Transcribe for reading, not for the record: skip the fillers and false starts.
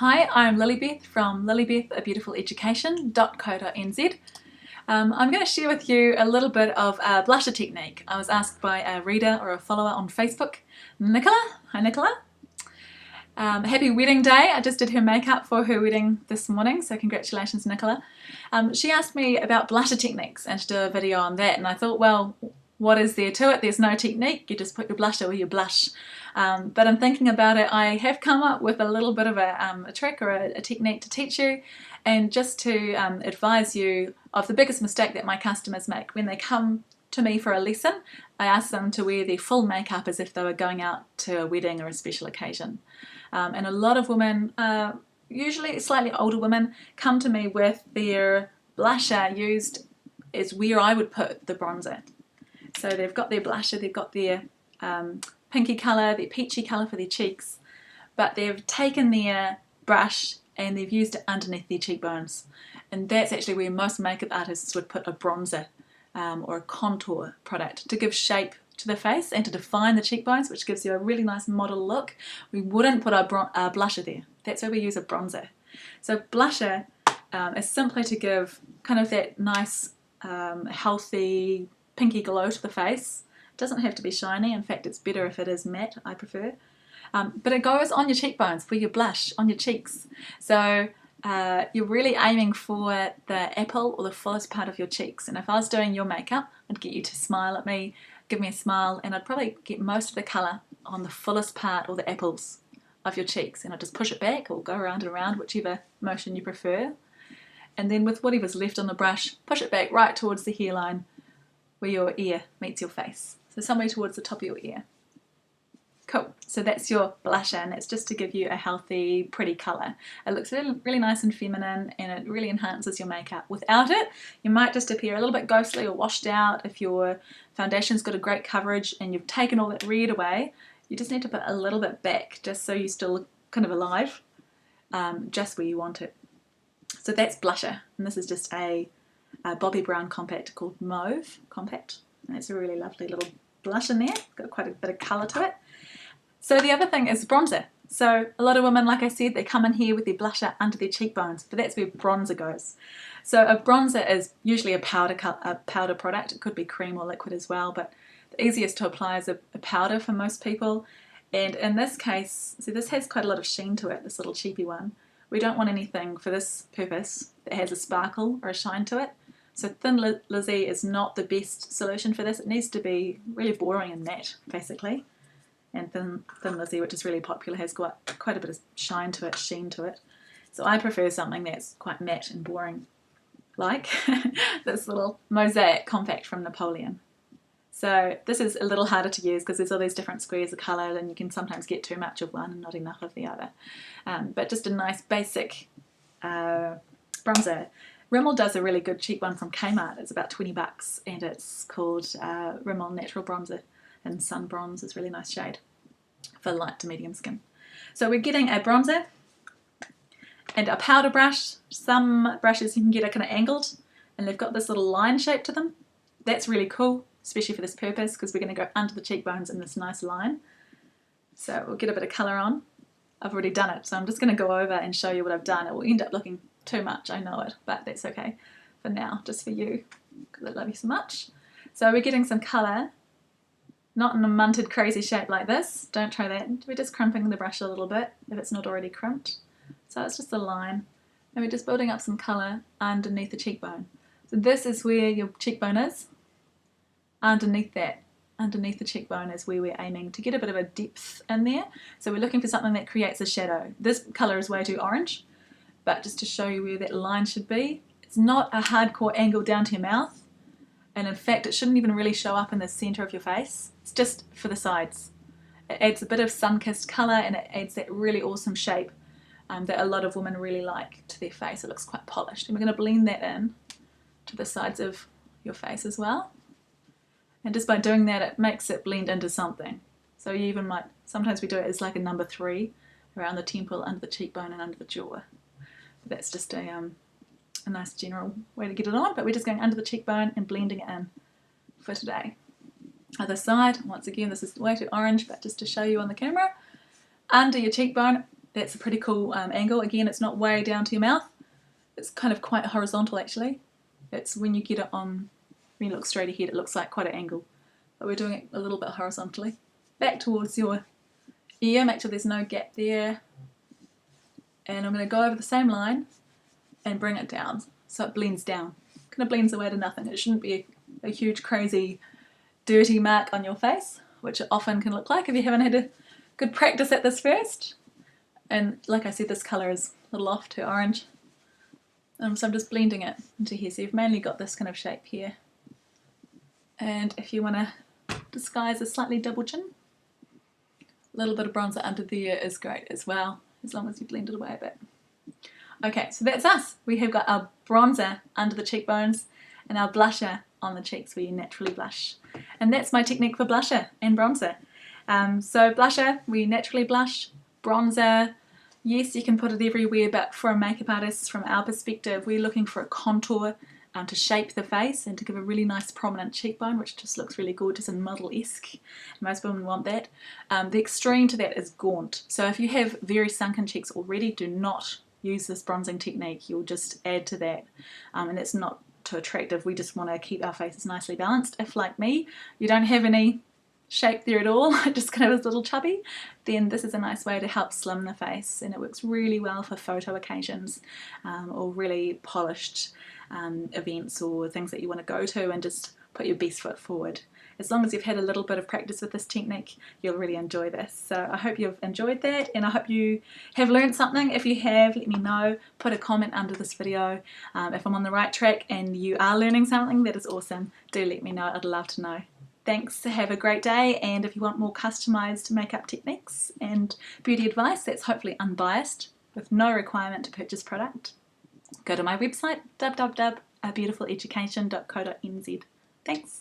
Hi, I'm Lillybeth from lillybeth.abeautiful.education.co.nz. I'm going to share with you a little bit of a blusher technique. I was asked by a reader or a follower on Facebook, Nicola. Hi Nicola. Happy wedding day. I just did her makeup for her wedding this morning, so congratulations Nicola. She asked me about blusher techniques and to do a video on that, and I thought, well, what is there to it? There's no technique, you just put your blusher where you blush. But in thinking about it, I have come up with a little bit of a trick or a technique to teach you, and just to advise you of the biggest mistake that my customers make. When they come to me for a lesson, I ask them to wear their full makeup as if they were going out to a wedding or a special occasion. And a lot of women, usually slightly older women, come to me with their blusher used as where I would put the bronzer. So they've got their blusher, they've got their pinky colour, their peachy colour for their cheeks, but they've taken their brush and they've used it underneath their cheekbones. And that's actually where most makeup artists would put a bronzer or a contour product to give shape to the face and to define the cheekbones, which gives you a really nice model look. We wouldn't put our blusher there. That's where we use a bronzer. So blusher is simply to give kind of that nice healthy pinky glow to the face. It doesn't have to be shiny. In fact, it's better if it is matte, I prefer. But it goes on your cheekbones, where you blush, on your cheeks. So you're really aiming for the apple or the fullest part of your cheeks. And if I was doing your makeup, I'd get you to smile at me, give me a smile, and I'd probably get most of the colour on the fullest part or the apples of your cheeks. And I'd just push it back or go around and around, whichever motion you prefer. And then with whatever's left on the brush, push it back right towards the hairline where your ear meets your face. So somewhere towards the top of your ear. Cool, so that's your blusher, and it's just to give you a healthy, pretty colour. It looks really, really nice and feminine, and it really enhances your makeup. Without it, you might just appear a little bit ghostly or washed out. If your foundation's got a great coverage and you've taken all that red away, you just need to put a little bit back, just so you still look kind of alive, just where you want it. So that's blusher, and this is just a Bobbi Brown compact called Mauve Compact, and it's a really lovely little blush in there. It's got quite a bit of colour to it. So the other thing is bronzer. So a lot of women, like I said, they come in here with their blusher under their cheekbones, but that's where bronzer goes. So a bronzer is usually a powder product. It could be cream or liquid as well, but the easiest to apply is a powder for most people. And in this case, so this has quite a lot of sheen to it, this little cheapy one. We don't want anything for this purpose that has a sparkle or a shine to it. So Thin Lizzy is not the best solution for this. It needs to be really boring and matte, basically. And Thin Lizzy, which is really popular, has got quite a bit of shine to it, sheen to it. So I prefer something that's quite matte and boring, like this little Mosaic Compact from Napoleon. So this is a little harder to use because there's all these different squares of colour, and you can sometimes get too much of one and not enough of the other. But just a nice basic bronzer. Rimmel does a really good cheap one from Kmart. It's about 20 bucks, and it's called Rimmel Natural Bronzer, and Sun Bronze is a really nice shade for light to medium skin. So we're getting a bronzer and a powder brush. Some brushes you can get are kind of angled, and they've got this little line shape to them. That's really cool, especially for this purpose, because we're going to go under the cheekbones in this nice line. So we'll get a bit of colour on. I've already done it, so I'm just going to go over and show you what I've done. It will end up looking too much, I know it, but that's okay for now, just for you, because I love you so much. So we're getting some colour, not in a munted crazy shape like this. Don't try that. We're just crimping the brush a little bit if it's not already crimped. So it's just a line, and we're just building up some colour underneath the cheekbone. So this is where your cheekbone is. Underneath that, underneath the cheekbone is where we're aiming to get a bit of a depth in there. So we're looking for something that creates a shadow. This colour is way too orange, but just to show you where that line should be. It's not a hardcore angle down to your mouth, and in fact it shouldn't even really show up in the centre of your face. It's just for the sides. It adds a bit of sun-kissed colour, and it adds that really awesome shape that a lot of women really like to their face. It looks quite polished, and we're going to blend that in to the sides of your face as well. And just by doing that, it makes it blend into something. So you even might, sometimes we do it as like a number 3 around the temple, under the cheekbone and under the jaw. But that's just a nice general way to get it on, but we're just going under the cheekbone and blending it in for today. Other side, once again, this is way too orange, but just to show you on the camera, under your cheekbone, That's a pretty cool angle. Again, it's not way down to your mouth. It's kind of quite horizontal actually. It's when you get it on, when you look straight ahead, it looks like quite an angle. But we're doing it a little bit horizontally. Back towards your ear, make sure there's no gap there. And I'm going to go over the same line and bring it down so it blends down. Kind of blends away to nothing. It shouldn't be a huge crazy dirty mark on your face, which it often can look like if you haven't had a good practice at this first. And like I said, this colour is a little off to orange. So I'm just blending it into here. So you've mainly got this kind of shape here. And if you want to disguise a slightly double chin, a little bit of bronzer under there is great as well, as long as you blend it away a bit. Okay, so that's us. We have got our bronzer under the cheekbones and our blusher on the cheeks where you naturally blush. And that's my technique for blusher and bronzer. So blusher, we naturally blush. Bronzer, yes, you can put it everywhere, but for a makeup artist, from our perspective, we're looking for a contour to shape the face and to give a really nice prominent cheekbone, which just looks really gorgeous and model-esque. Most women want that. The extreme to that is gaunt. So if you have very sunken cheeks already, do not use this bronzing technique. You'll just add to that, and it's not too attractive. We just want to keep our faces nicely balanced. If, like me, you don't have any shape there at all, just kind of a little chubby, then this is a nice way to help slim the face, and it works really well for photo occasions or really polished events or things that you want to go to and just put your best foot forward. As long as you've had a little bit of practice with this technique, you'll really enjoy this. So I hope you've enjoyed that, and I hope you have learned something. If you have, let me know. Put a comment under this video. If I'm on the right track and you are learning something, that is awesome. Do let me know. I'd love to know. Thanks, have a great day, and if you want more customised makeup techniques and beauty advice that's hopefully unbiased with no requirement to purchase product, go to my website www.beautifuleducation.co.nz. Thanks.